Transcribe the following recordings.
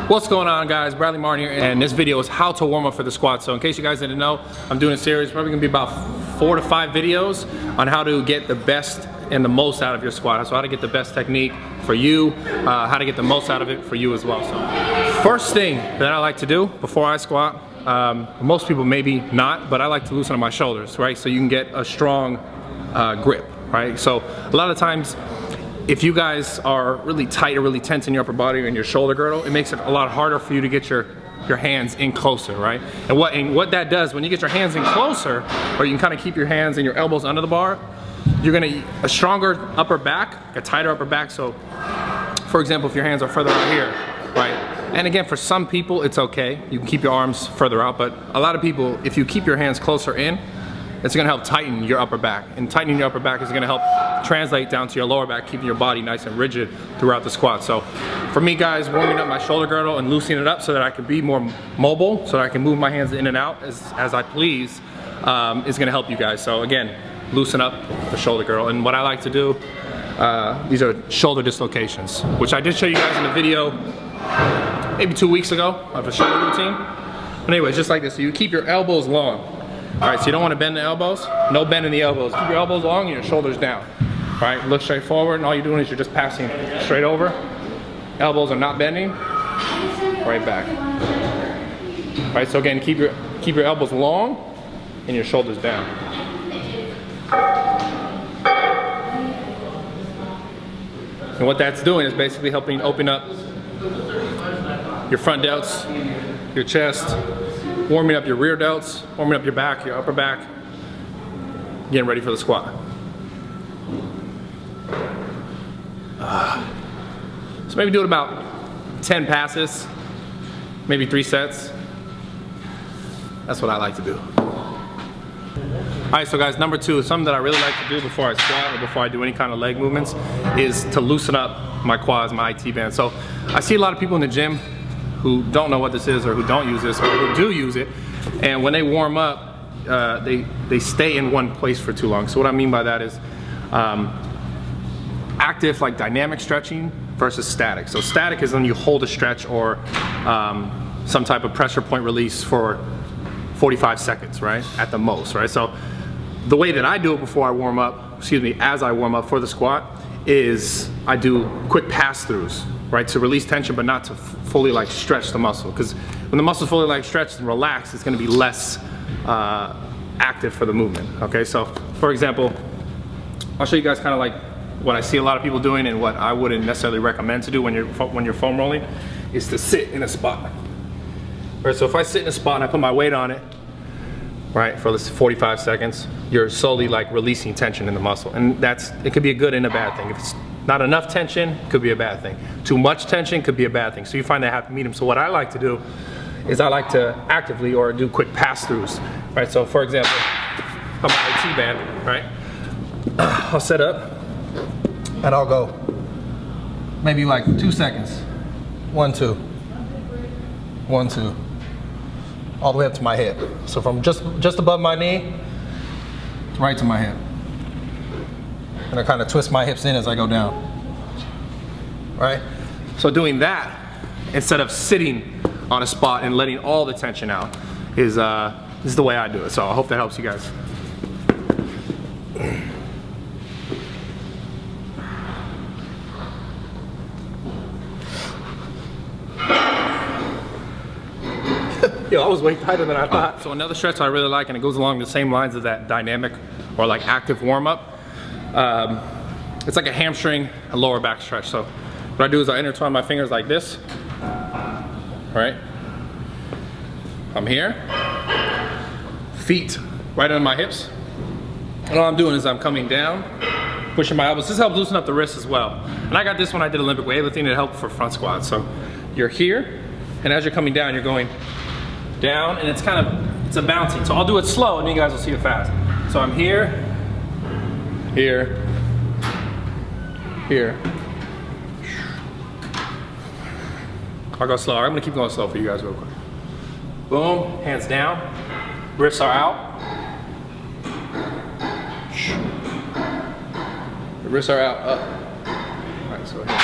What's going on, guys? Bradley Martyn here, and this video is how to warm up for the squat. So in case you guys didn't know, I'm doing a series, probably gonna be about 4 to 5 videos on how to get the best and the most out of your squat. So how to get the best technique for you, how to get the most out of it for you as well. So first thing that I like to do before I squat, most people maybe not, but I like to loosen up my shoulders, right? So you can get a strong grip, right? So a lot of times, if you guys are really tight or really tense in your upper body or in your shoulder girdle, it makes it a lot harder for you to get your hands in closer, right? And what that does, when you get your hands in closer, or you can kind of keep your hands and your elbows under the bar, you're gonna a stronger upper back, a tighter upper back. So, for example, if your hands are further out here, right? And again, for some people, it's okay. You can keep your arms further out, but a lot of people, if you keep your hands closer in, it's gonna help tighten your upper back. And tightening your upper back is gonna help translate down to your lower back, keeping your body nice and rigid throughout the squat. So for me, guys, warming up my shoulder girdle and loosening it up so that I can be more mobile, so that I can move my hands in and out as I please, is gonna help you guys. So again, loosen up the shoulder girdle. And what I like to do, these are shoulder dislocations, which I did show you guys in a video maybe 2 weeks ago of a shoulder routine. But anyways, just like this, so you keep your elbows long. All right, so you don't want to bend the elbows. No bend in the elbows. Keep your elbows long and your shoulders down. All right, look straight forward, and all you're doing is you're just passing straight over. Elbows are not bending. Right back. All right, so again, keep your elbows long and your shoulders down. And what that's doing is basically helping open up your front delts, your chest, warming up your rear delts, warming up your back, your upper back, getting ready for the squat. So maybe do it about 10 passes, maybe 3 sets. That's what I like to do. All right, so guys, number 2, something that I really like to do before I squat or before I do any kind of leg movements is to loosen up my quads, my IT band. So I see a lot of people in the gym who don't know what this is, or who don't use this, or who do use it, and when they warm up, they stay in one place for too long. So what I mean by that is active, like dynamic stretching versus static. So static is when you hold a stretch or some type of pressure point release for 45 seconds, right, at the most, right? So the way that I do it before I warm up, as I warm up for the squat, is I do quick pass-throughs, right, to release tension but not to fully like stretch the muscle, because when the muscle's fully like stretched and relaxed, it's going to be less active for the movement. Okay, so for example, I'll show you guys kind of like what I see a lot of people doing and what I wouldn't necessarily recommend to do when you're foam rolling, is to sit in a spot. Right, so if I sit in a spot and I put my weight on it, right, for this 45 seconds, you're slowly like releasing tension in the muscle, and it could be a good and a bad thing. If it's not enough tension, it could be a bad thing. Too much tension could be a bad thing. So you find that happy medium. So what I like to do is I like to actively or do quick pass-throughs, right? So for example, on my IT band, right, I'll set up and I'll go maybe like 2 seconds. 1, 2, 1, 2, all the way up to my hip. So from just above my knee, right to my hip. And I kind of twist my hips in as I go down, right? So doing that, instead of sitting on a spot and letting all the tension out, is the way I do it. So I hope that helps you guys. Yo, I was way tighter than I thought. So another stretch I really like, and it goes along the same lines as that dynamic or like active warm-up, it's like a hamstring and lower back stretch. So what I do is I intertwine my fingers like this, right? I'm here, feet right under my hips, and all I'm doing is I'm coming down, pushing my elbows. This helps loosen up the wrists as well. And I got this when I did Olympic weightlifting. It helped for front squats. So you're here, and as you're coming down, you're going down, and it's a bouncing. So I'll do it slow, and you guys will see it fast. So I'm here, here, here. I'll go slow. I'm gonna keep going slow for you guys real quick. Boom, hands down, wrists are out. The wrists are out, up. All right, so here.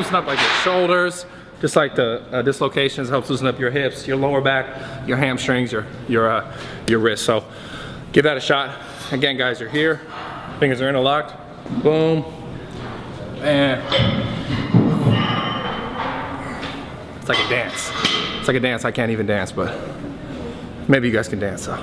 loosen up like your shoulders, just like the dislocations helps loosen up your hips, your lower back, your hamstrings, your wrists. So give that a shot. Again, guys, you're here, fingers are interlocked, boom, and it's like a dance. It's like a dance. I can't even dance, but maybe you guys can dance, so.